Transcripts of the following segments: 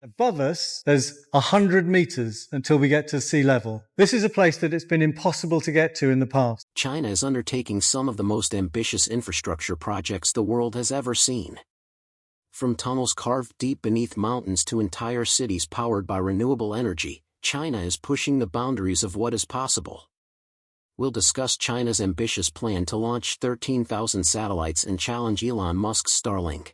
Above us, there's 100 meters until we get to sea level. This is a place that it's been impossible to get to in the past. China is undertaking some of the most ambitious infrastructure projects the world has ever seen. From tunnels carved deep beneath mountains to entire cities powered by renewable energy, China is pushing the boundaries of what is possible. We'll discuss China's ambitious plan to launch 13,000 satellites and challenge Elon Musk's Starlink.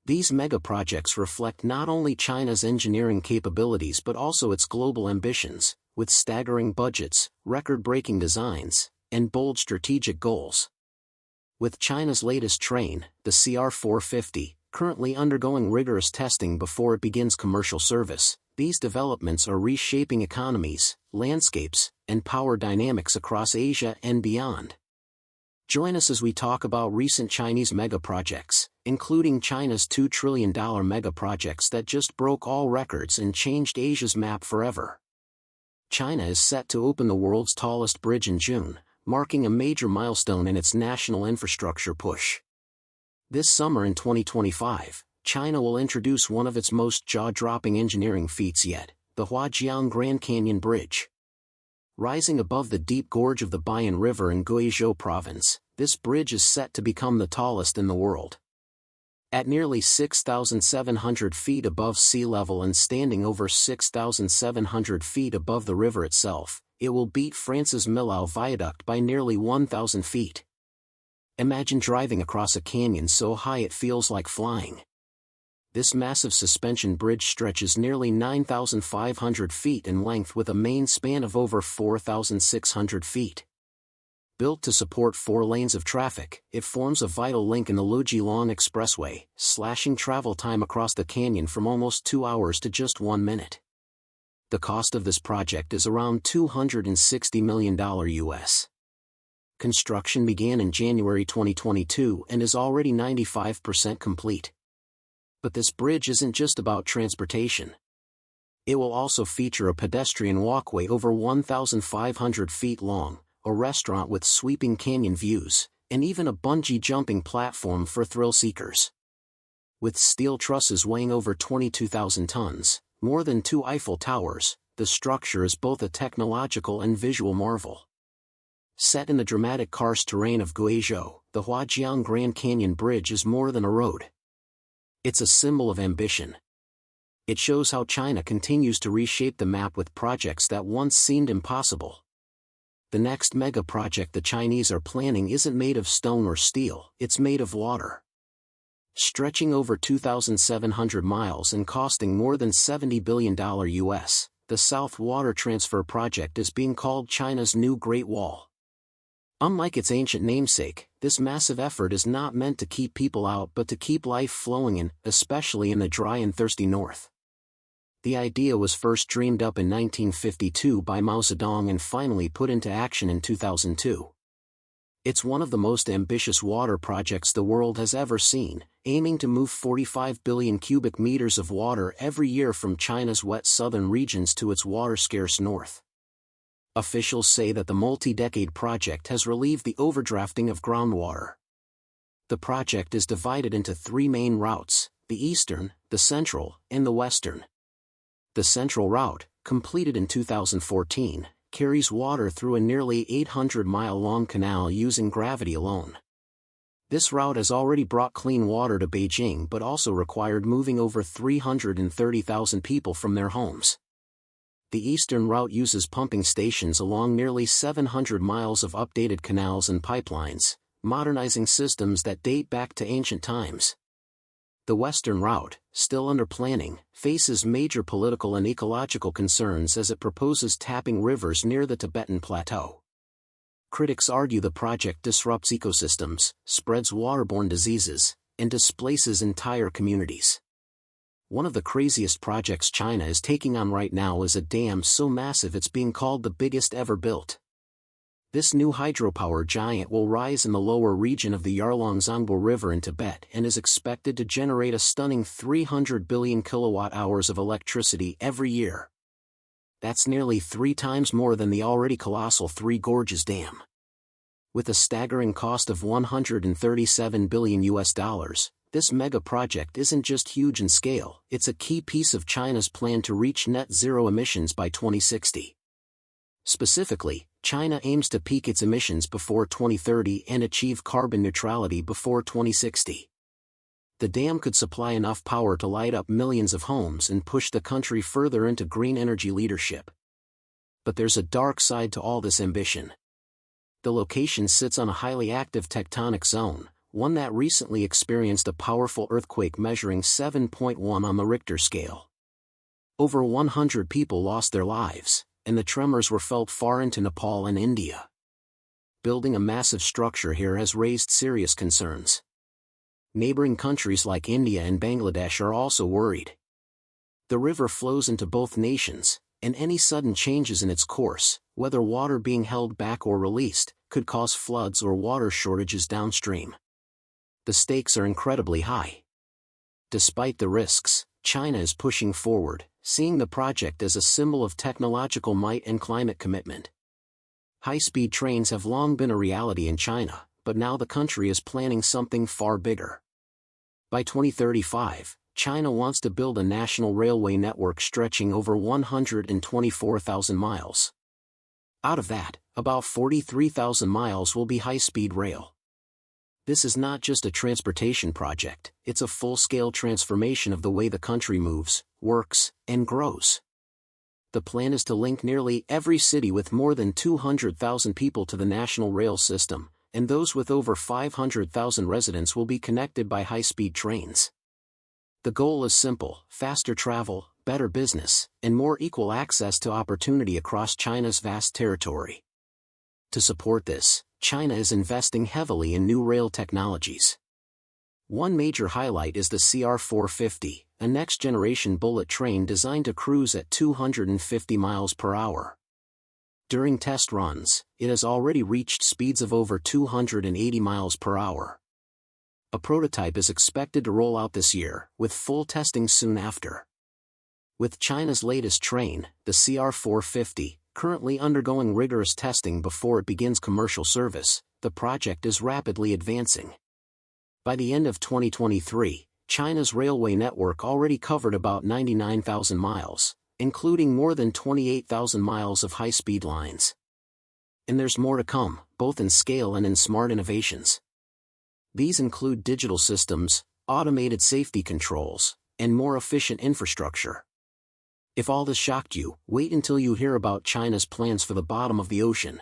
These megaprojects reflect not only China's engineering capabilities but also its global ambitions, with staggering budgets, record-breaking designs, and bold strategic goals. With China's latest train, the CR-450, currently undergoing rigorous testing before it begins commercial service, these developments are reshaping economies, landscapes, and power dynamics across Asia and beyond. Join us as we talk about recent Chinese megaprojects, including China's $2 trillion megaprojects that just broke all records and changed Asia's map forever. China is set to open the world's tallest bridge in June, marking a major milestone in its national infrastructure push. This summer in 2025, China will introduce one of its most jaw-dropping engineering feats yet, the Huajiang Grand Canyon Bridge. Rising above the deep gorge of the Bian River in Guizhou Province, this bridge is set to become the tallest in the world. At nearly 6,700 feet above sea level and standing over 6,700 feet above the river itself, it will beat France's Millau Viaduct by nearly 1,000 feet. Imagine driving across a canyon so high it feels like flying. This massive suspension bridge stretches nearly 9,500 feet in length with a main span of over 4,600 feet. Built to support 4 lanes of traffic, it forms a vital link in the Lujilong Expressway, slashing travel time across the canyon from almost 2 hours to just 1 minute. The cost of this project is around $260 million US. Construction began in January 2022 and is already 95% complete. But this bridge isn't just about transportation. It will also feature a pedestrian walkway over 1,500 feet long, a restaurant with sweeping canyon views, and even a bungee jumping platform for thrill seekers. With steel trusses weighing over 22,000 tons, more than 2 Eiffel Towers, the structure is both a technological and visual marvel. Set in the dramatic karst terrain of Guizhou, the Huajiang Grand Canyon Bridge is more than a road. It's a symbol of ambition. It shows how China continues to reshape the map with projects that once seemed impossible. The next mega project the Chinese are planning isn't made of stone or steel, it's made of water. Stretching over 2,700 miles and costing more than $70 billion US, the South Water Transfer Project is being called China's new Great Wall. Unlike its ancient namesake, this massive effort is not meant to keep people out but to keep life flowing in, especially in the dry and thirsty north. The idea was first dreamed up in 1952 by Mao Zedong and finally put into action in 2002. It's one of the most ambitious water projects the world has ever seen, aiming to move 45 billion cubic meters of water every year from China's wet southern regions to its water-scarce north. Officials say that the multi-decade project has relieved the overdrafting of groundwater. The project is divided into 3 main routes, the eastern, the central, and the western. The central route, completed in 2014, carries water through a nearly 800-mile-long canal using gravity alone. This route has already brought clean water to Beijing but also required moving over 330,000 people from their homes. The eastern route uses pumping stations along nearly 700 miles of updated canals and pipelines, modernizing systems that date back to ancient times. The western route, still under planning, faces major political and ecological concerns as it proposes tapping rivers near the Tibetan Plateau. Critics argue the project disrupts ecosystems, spreads waterborne diseases, and displaces entire communities. One of the craziest projects China is taking on right now is a dam so massive it's being called the biggest ever built. This new hydropower giant will rise in the lower region of the Yarlung-Zangbo River in Tibet and is expected to generate a stunning 300 billion kilowatt-hours of electricity every year. That's nearly 3 times more than the already colossal Three Gorges Dam. With a staggering cost of $137 billion, this mega project isn't just huge in scale, it's a key piece of China's plan to reach net zero emissions by 2060. Specifically, China aims to peak its emissions before 2030 and achieve carbon neutrality before 2060. The dam could supply enough power to light up millions of homes and push the country further into green energy leadership. But there's a dark side to all this ambition. The location sits on a highly active tectonic zone, one that recently experienced a powerful earthquake measuring 7.1 on the Richter scale. Over 100 people lost their lives, and the tremors were felt far into Nepal and India. Building a massive structure here has raised serious concerns. Neighboring countries like India and Bangladesh are also worried. The river flows into both nations, and any sudden changes in its course, whether water being held back or released, could cause floods or water shortages downstream. The stakes are incredibly high. Despite the risks, China is pushing forward, seeing the project as a symbol of technological might and climate commitment. High-speed trains have long been a reality in China, but now the country is planning something far bigger. By 2035, China wants to build a national railway network stretching over 124,000 miles. Out of that, about 43,000 miles will be high-speed rail. This is not just a transportation project, it's a full-scale transformation of the way the country moves, works, and grows. The plan is to link nearly every city with more than 200,000 people to the national rail system, and those with over 500,000 residents will be connected by high-speed trains. The goal is simple: faster travel, better business, and more equal access to opportunity across China's vast territory. To support this, China is investing heavily in new rail technologies. One major highlight is the CR450, a next-generation bullet train designed to cruise at 250 miles per hour. During test runs, it has already reached speeds of over 280 miles per hour. A prototype is expected to roll out this year, with full testing soon after. With China's latest train, the CR450, currently undergoing rigorous testing before it begins commercial service, the project is rapidly advancing. By the end of 2023, China's railway network already covered about 99,000 miles, including more than 28,000 miles of high-speed lines. And there's more to come, both in scale and in smart innovations. These include digital systems, automated safety controls, and more efficient infrastructure. If all this shocked you, wait until you hear about China's plans for the bottom of the ocean.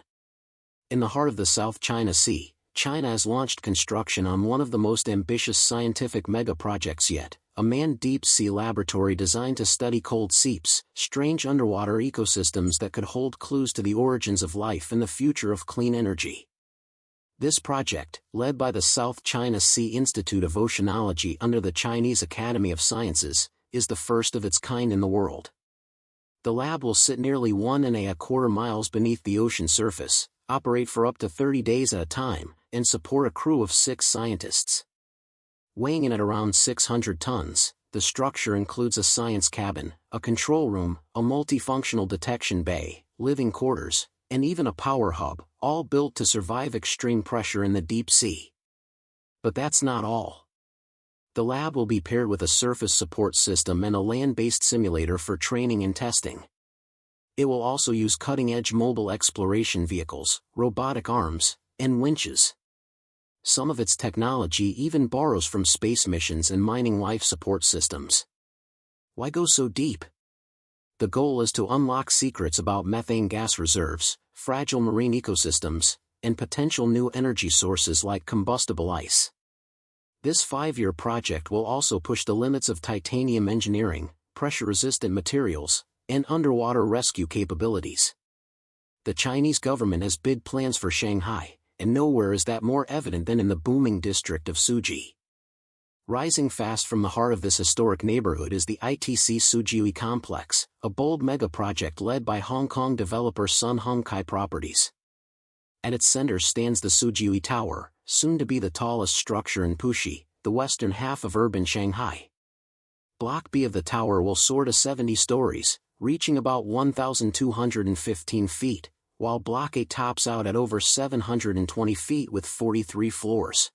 In the heart of the South China Sea, China has launched construction on one of the most ambitious scientific mega-projects yet, a manned deep-sea laboratory designed to study cold seeps, strange underwater ecosystems that could hold clues to the origins of life and the future of clean energy. This project, led by the South China Sea Institute of Oceanology under the Chinese Academy of Sciences, is the first of its kind in the world. The lab will sit nearly 1.25 miles beneath the ocean surface, operate for up to 30 days at a time, and support a crew of 6 scientists. Weighing in at around 600 tons, the structure includes a science cabin, a control room, a multifunctional detection bay, living quarters, and even a power hub, all built to survive extreme pressure in the deep sea. But that's not all. The lab will be paired with a surface support system and a land-based simulator for training and testing. It will also use cutting-edge mobile exploration vehicles, robotic arms, and winches. Some of its technology even borrows from space missions and mining life support systems. Why go so deep? The goal is to unlock secrets about methane gas reserves, fragile marine ecosystems, and potential new energy sources like combustible ice. This 5-year project will also push the limits of titanium engineering, pressure-resistant materials, and underwater rescue capabilities. The Chinese government has big plans for Shanghai, and nowhere is that more evident than in the booming district of Suji. Rising fast from the heart of this historic neighborhood is the ITC Sujiui Complex, a bold mega-project led by Hong Kong developer Sun Hung Kai Properties. At its center stands the Sujiui Tower, soon to be the tallest structure in Puxi, the western half of urban Shanghai. Block B of the tower will soar to 70 stories, reaching about 1,215 feet, while Block A tops out at over 720 feet with 43 floors.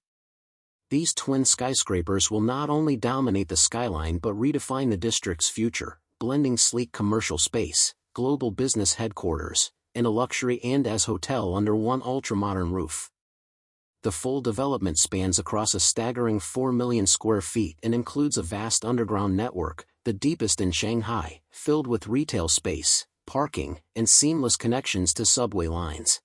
These twin skyscrapers will not only dominate the skyline but redefine the district's future, blending sleek commercial space, global business headquarters, and a luxury and hotel under one ultra-modern roof. The full development spans across a staggering 4 million square feet and includes a vast underground network, the deepest in Shanghai, filled with retail space, parking, and seamless connections to subway lines.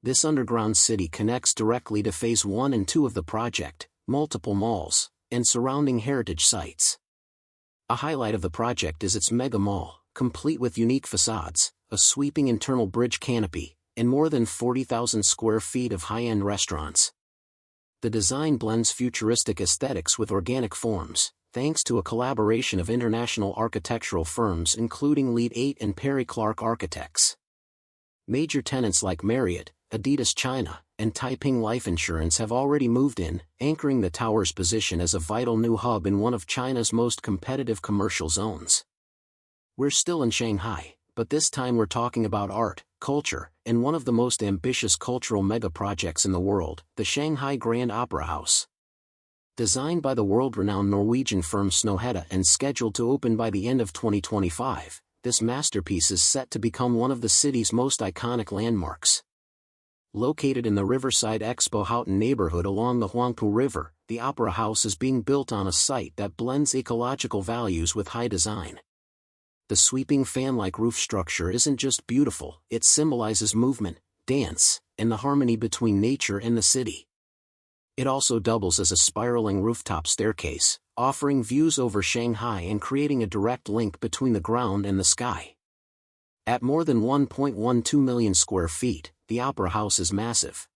This underground city connects directly to Phase 1 and 2 of the project, multiple malls, and surrounding heritage sites. A highlight of the project is its mega mall, complete with unique facades, a sweeping internal bridge canopy, and more than 40,000 square feet of high-end restaurants. The design blends futuristic aesthetics with organic forms, thanks to a collaboration of international architectural firms including Lead 8 and Perry Clark Architects. Major tenants like Marriott, Adidas China, and Taiping Life Insurance have already moved in, anchoring the tower's position as a vital new hub in one of China's most competitive commercial zones. We're still in Shanghai, but this time we're talking about art, culture, and one of the most ambitious cultural megaprojects in the world, the Shanghai Grand Opera House. Designed by the world-renowned Norwegian firm Snøhetta and scheduled to open by the end of 2025, this masterpiece is set to become one of the city's most iconic landmarks. Located in the Riverside Expo Houghton neighborhood along the Huangpu River, the Opera House is being built on a site that blends ecological values with high design. The sweeping fan-like roof structure isn't just beautiful, it symbolizes movement, dance, and the harmony between nature and the city. It also doubles as a spiraling rooftop staircase, offering views over Shanghai and creating a direct link between the ground and the sky. At more than 1.12 million square feet, the Opera House is massive.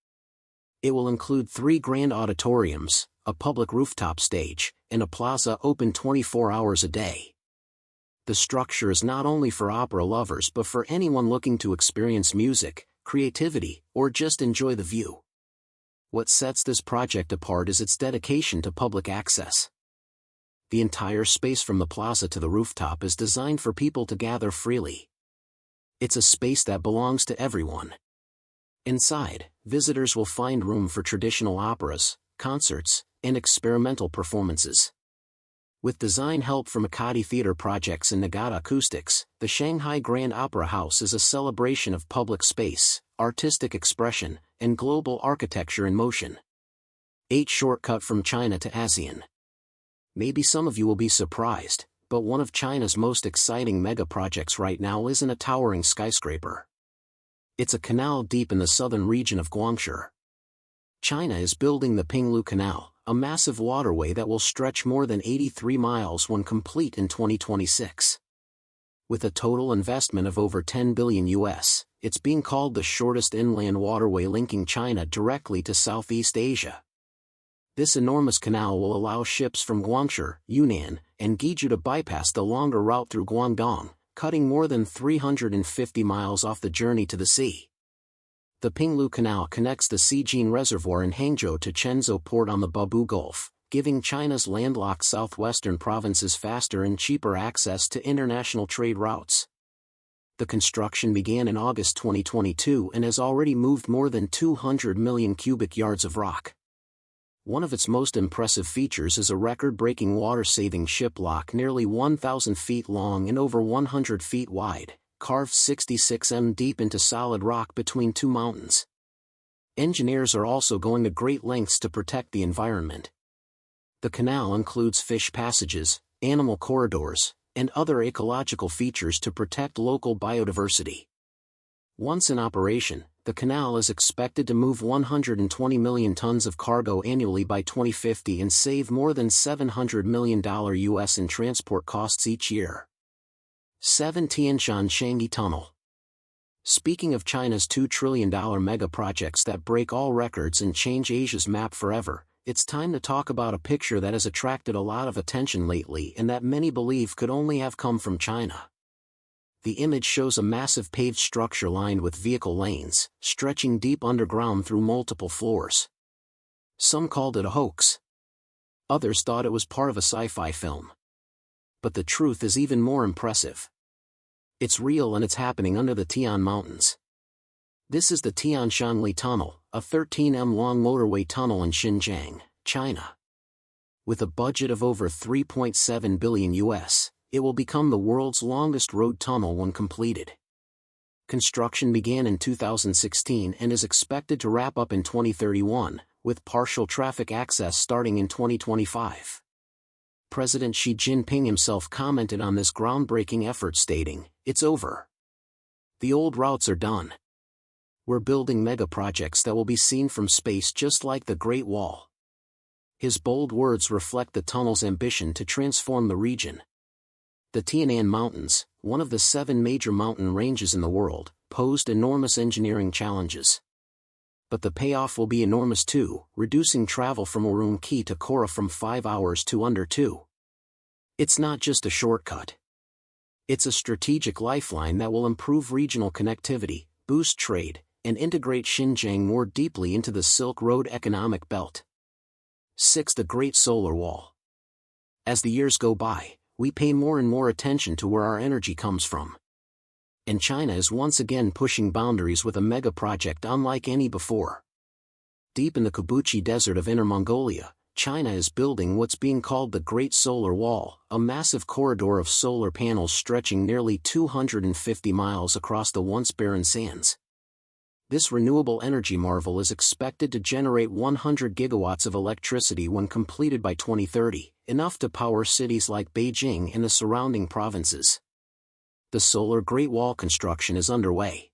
It will include 3 grand auditoriums, a public rooftop stage, and a plaza open 24 hours a day. The structure is not only for opera lovers but for anyone looking to experience music, creativity, or just enjoy the view. What sets this project apart is its dedication to public access. The entire space from the plaza to the rooftop is designed for people to gather freely. It's a space that belongs to everyone. Inside, visitors will find room for traditional operas, concerts, and experimental performances. With design help from Akati Theatre Projects and Nagata Acoustics, the Shanghai Grand Opera House is a celebration of public space, artistic expression, and global architecture in motion. 8 shortcut from China to ASEAN. Maybe some of you will be surprised, but one of China's most exciting mega projects right now isn't a towering skyscraper. It's a canal deep in the southern region of Guangzhou. China is building the Pinglu Canal, a massive waterway that will stretch more than 83 miles when complete in 2026. With a total investment of over $10 billion US, it's being called the shortest inland waterway linking China directly to Southeast Asia. This enormous canal will allow ships from Guangzhou, Yunnan, and Guizhou to bypass the longer route through Guangdong, cutting more than 350 miles off the journey to the sea. The Pinglu Canal connects the Xijin Reservoir in Hangzhou to Chenzhou Port on the Babu Gulf, giving China's landlocked southwestern provinces faster and cheaper access to international trade routes. The construction began in August 2022 and has already moved more than 200 million cubic yards of rock. One of its most impressive features is a record-breaking water-saving ship lock nearly 1,000 feet long and over 100 feet wide, carved 66 m deep into solid rock between 2 mountains. Engineers are also going to great lengths to protect the environment. The canal includes fish passages, animal corridors, and other ecological features to protect local biodiversity. Once in operation, the canal is expected to move 120 million tons of cargo annually by 2050 and save more than $700 million US in transport costs each year. 7 Tianshan Shanghai Tunnel. Speaking of China's $2 trillion mega projects that break all records and change Asia's map forever, it's time to talk about a picture that has attracted a lot of attention lately and that many believe could only have come from China. The image shows a massive paved structure lined with vehicle lanes, stretching deep underground through multiple floors. Some called it a hoax. Others thought it was part of a sci-fi film. But the truth is even more impressive. It's real and it's happening under the Tian Mountains. This is the Tianshan Li Tunnel, a 13 m long motorway tunnel in Xinjiang, China. With a budget of over $3.7 billion US, it will become the world's longest road tunnel when completed. Construction began in 2016 and is expected to wrap up in 2031, with partial traffic access starting in 2025. President Xi Jinping himself commented on this groundbreaking effort, stating, "It's over. The old routes are done. We're building megaprojects that will be seen from space just like the Great Wall." His bold words reflect the tunnel's ambition to transform the region. The Tianan Mountains, one of the 7 major mountain ranges in the world, posed enormous engineering challenges. But the payoff will be enormous too, reducing travel from Urumqi to Kora from 5 hours to under 2. It's not just a shortcut. It's a strategic lifeline that will improve regional connectivity, boost trade, and integrate Xinjiang more deeply into the Silk Road economic belt. 6. The Great Solar Wall. As the years go by, we pay more and more attention to where our energy comes from. And China is once again pushing boundaries with a mega project unlike any before. Deep in the Kubuchi Desert of Inner Mongolia, China is building what's being called the Great Solar Wall, a massive corridor of solar panels stretching nearly 250 miles across the once barren sands. This renewable energy marvel is expected to generate 100 gigawatts of electricity when completed by 2030, enough to power cities like Beijing and the surrounding provinces. The Solar Great Wall construction is underway.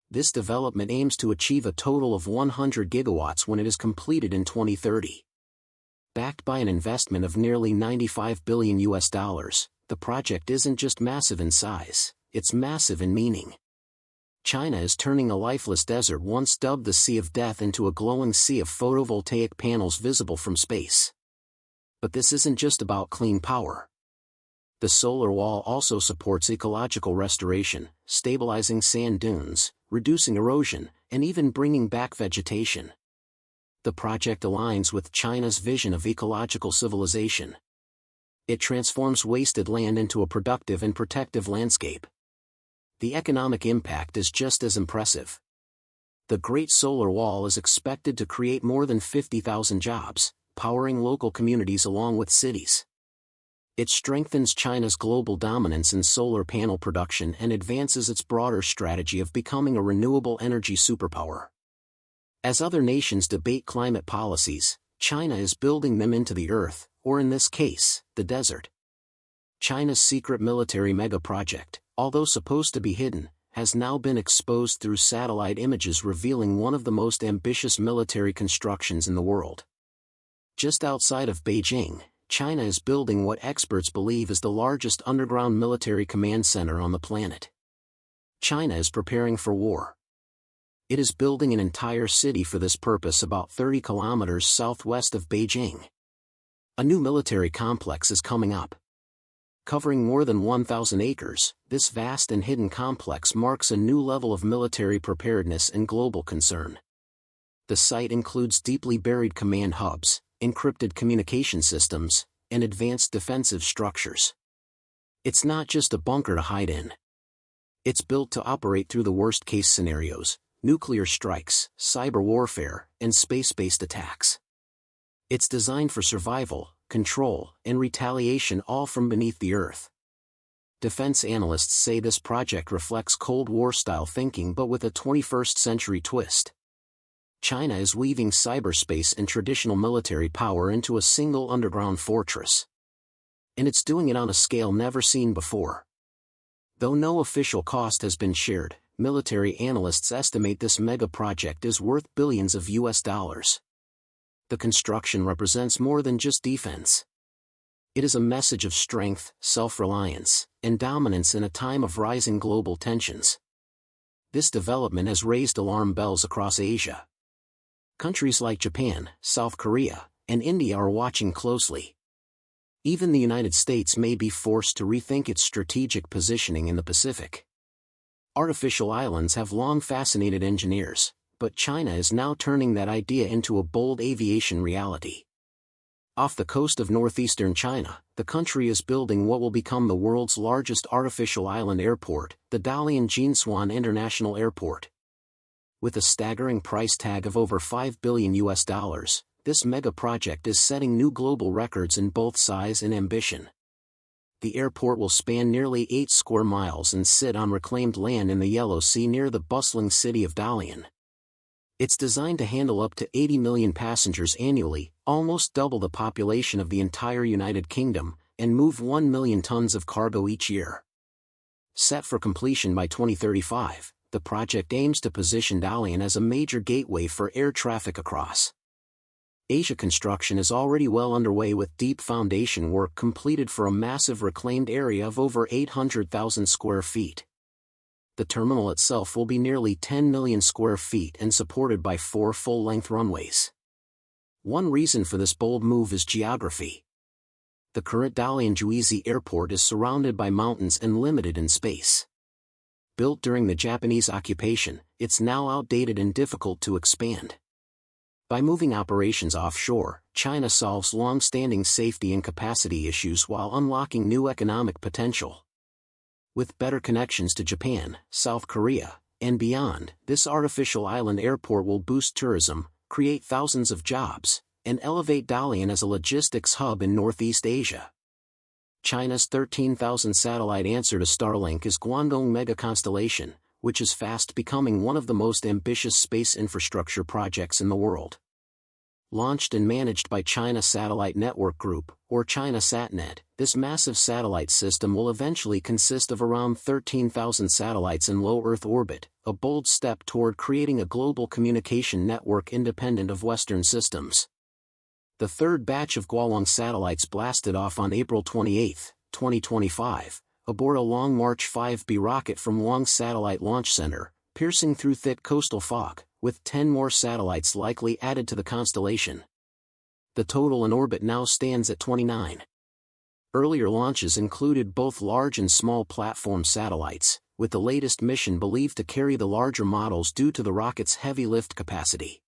This development aims to achieve a total of 100 gigawatts when it is completed in 2030. Backed by an investment of nearly $95 billion US, the project isn't just massive in size, it's massive in meaning. China is turning a lifeless desert once dubbed the Sea of Death into a glowing sea of photovoltaic panels visible from space. But this isn't just about clean power. The solar wall also supports ecological restoration, stabilizing sand dunes, reducing erosion, and even bringing back vegetation. The project aligns with China's vision of ecological civilization. It transforms wasted land into a productive and protective landscape. The economic impact is just as impressive. The Great Solar Wall is expected to create more than 50,000 jobs, powering local communities along with cities. It strengthens China's global dominance in solar panel production and advances its broader strategy of becoming a renewable energy superpower. As other nations debate climate policies, China is building them into the earth, or in this case, the desert. China's secret military megaproject, although supposed to be hidden, has now been exposed through satellite images revealing one of the most ambitious military constructions in the world. Just outside of Beijing, China is building what experts believe is the largest underground military command center on the planet. China is preparing for war. It is building an entire city for this purpose about 30 kilometers southwest of Beijing. A new military complex is coming up. Covering more than 1,000 acres, this vast and hidden complex marks a new level of military preparedness and global concern. The site includes deeply buried command hubs, encrypted communication systems, and advanced defensive structures. It's not just a bunker to hide in. It's built to operate through the worst-case scenarios: nuclear strikes, cyber warfare, and space-based attacks. It's designed for survival, control, and retaliation, all from beneath the earth. Defense analysts say this project reflects Cold War-style thinking but with a 21st-century twist. China is weaving cyberspace and traditional military power into a single underground fortress. And it's doing it on a scale never seen before. Though no official cost has been shared, military analysts estimate this mega project is worth billions of US dollars. The construction represents more than just defense. It is a message of strength, self-reliance, and dominance in a time of rising global tensions. This development has raised alarm bells across Asia. Countries like Japan, South Korea, and India are watching closely. Even the United States may be forced to rethink its strategic positioning in the Pacific. Artificial islands have long fascinated engineers, but China is now turning that idea into a bold aviation reality. Off the coast of northeastern China, the country is building what will become the world's largest artificial island airport, the Dalian Jinshuan International Airport. With a staggering price tag of over $5 billion US, this mega project is setting new global records in both size and ambition. The airport will span nearly 8 square miles and sit on reclaimed land in the Yellow Sea near the bustling city of Dalian. It's designed to handle up to 80 million passengers annually, almost double the population of the entire United Kingdom, and move 1 million tons of cargo each year. Set for completion by 2035, the project aims to position Dalian as a major gateway for air traffic across Asia. Construction is already well underway with deep foundation work completed for a massive reclaimed area of over 800,000 square feet. The terminal itself will be nearly 10 million square feet and supported by 4 full-length runways. One reason for this bold move is geography. The current Dalian-Juizi Airport is surrounded by mountains and limited in space. Built during the Japanese occupation, it's now outdated and difficult to expand. By moving operations offshore, China solves long-standing safety and capacity issues while unlocking new economic potential. With better connections to Japan, South Korea, and beyond, this artificial island airport will boost tourism, create thousands of jobs, and elevate Dalian as a logistics hub in Northeast Asia. China's 13,000 satellite answer to Starlink is Guangdong Mega Constellation, which is fast becoming one of the most ambitious space infrastructure projects in the world. Launched and managed by China Satellite Network Group, or China SatNet, this massive satellite system will eventually consist of around 13,000 satellites in low Earth orbit, a bold step toward creating a global communication network independent of Western systems. The third batch of Guangdong satellites blasted off on April 28, 2025, aboard a Long March 5B rocket from Wang Satellite Launch Center, piercing through thick coastal fog, with 10 more satellites likely added to the constellation. The total in orbit now stands at 29. Earlier launches included both large and small platform satellites, with the latest mission believed to carry the larger models due to the rocket's heavy lift capacity.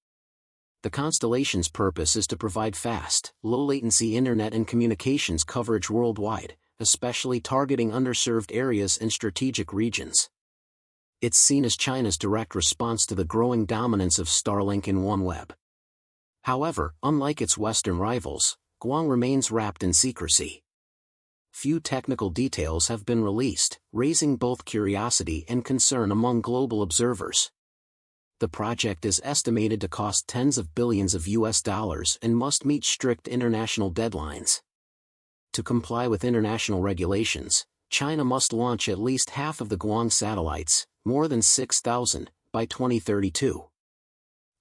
The constellation's purpose is to provide fast, low-latency internet and communications coverage worldwide, especially targeting underserved areas and strategic regions. It's seen as China's direct response to the growing dominance of Starlink and OneWeb. However, unlike its Western rivals, Guang remains wrapped in secrecy. Few technical details have been released, raising both curiosity and concern among global observers. The project is estimated to cost tens of billions of US dollars and must meet strict international deadlines. To comply with international regulations, China must launch at least half of the Guang satellites, more than 6,000, by 2032.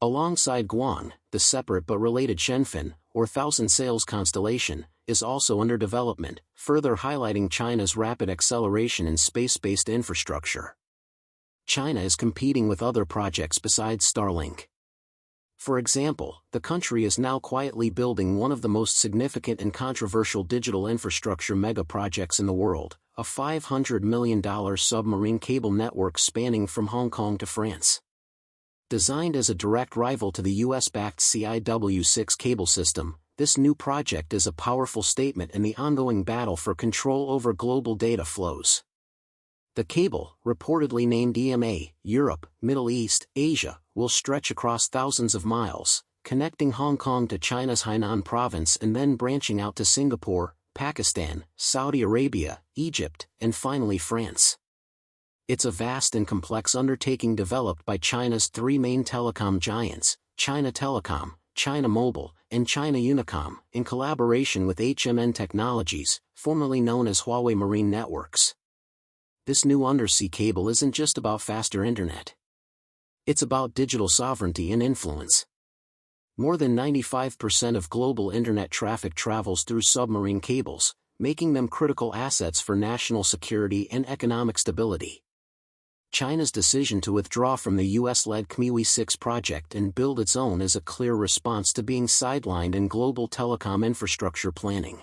Alongside Guang, the separate but related Shenzhen, or Thousand Sails constellation, is also under development, further highlighting China's rapid acceleration in space-based infrastructure. China is competing with other projects besides Starlink. For example, the country is now quietly building one of the most significant and controversial digital infrastructure mega-projects in the world, a $500 million submarine cable network spanning from Hong Kong to France. Designed as a direct rival to the US-backed CIW6 cable system, this new project is a powerful statement in the ongoing battle for control over global data flows. The cable, reportedly named EMA, Europe, Middle East, Asia, will stretch across thousands of miles, connecting Hong Kong to China's Hainan province and then branching out to Singapore, Pakistan, Saudi Arabia, Egypt, and finally France. It's a vast and complex undertaking developed by China's 3 main telecom giants, China Telecom, China Mobile, and China Unicom, in collaboration with HMN Technologies, formerly known as Huawei Marine Networks. This new undersea cable isn't just about faster internet. It's about digital sovereignty and influence. More than 95% of global internet traffic travels through submarine cables, making them critical assets for national security and economic stability. China's decision to withdraw from the US-led Kmiwi 6 project and build its own is a clear response to being sidelined in global telecom infrastructure planning.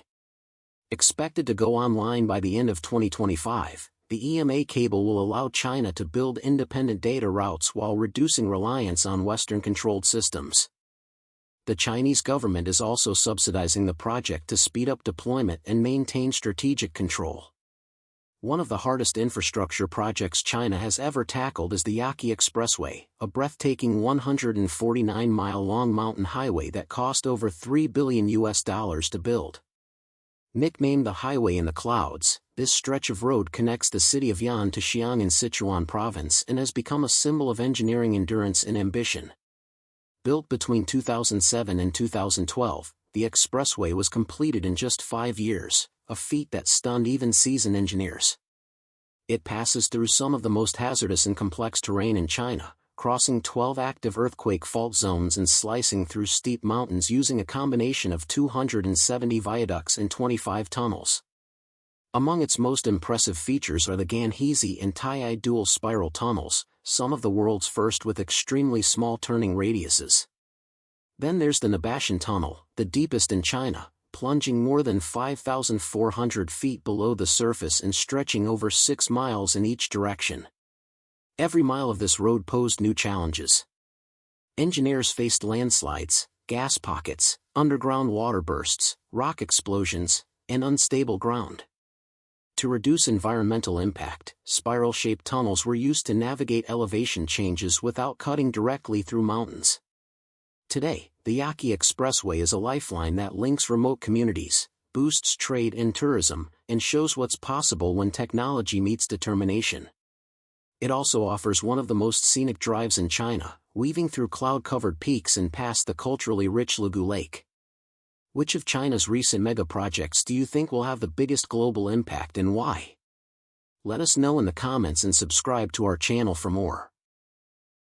Expected to go online by the end of 2025, the EMA cable will allow China to build independent data routes while reducing reliance on Western-controlled systems. The Chinese government is also subsidizing the project to speed up deployment and maintain strategic control. One of the hardest infrastructure projects China has ever tackled is the Yaqi Expressway, a breathtaking 149-mile-long mountain highway that cost over $3 billion to build. Nicknamed the Highway in the Clouds, this stretch of road connects the city of Yan to Xi'an in Sichuan province and has become a symbol of engineering endurance and ambition. Built between 2007 and 2012, the expressway was completed in just 5 years, a feat that stunned even seasoned engineers. It passes through some of the most hazardous and complex terrain in China, crossing 12 active earthquake fault zones and slicing through steep mountains using a combination of 270 viaducts and 25 tunnels. Among its most impressive features are the Ganhezi and Taiyai dual spiral tunnels, some of the world's first with extremely small turning radiuses. Then there's the Nabashan Tunnel, the deepest in China, plunging more than 5,400 feet below the surface and stretching over 6 miles in each direction. Every mile of this road posed new challenges. Engineers faced landslides, gas pockets, underground water bursts, rock explosions, and unstable ground. To reduce environmental impact, spiral-shaped tunnels were used to navigate elevation changes without cutting directly through mountains. Today, the Yaqi Expressway is a lifeline that links remote communities, boosts trade and tourism, and shows what's possible when technology meets determination. It also offers one of the most scenic drives in China, weaving through cloud-covered peaks and past the culturally rich Lugu Lake. Which of China's recent megaprojects do you think will have the biggest global impact and why? Let us know in the comments and subscribe to our channel for more.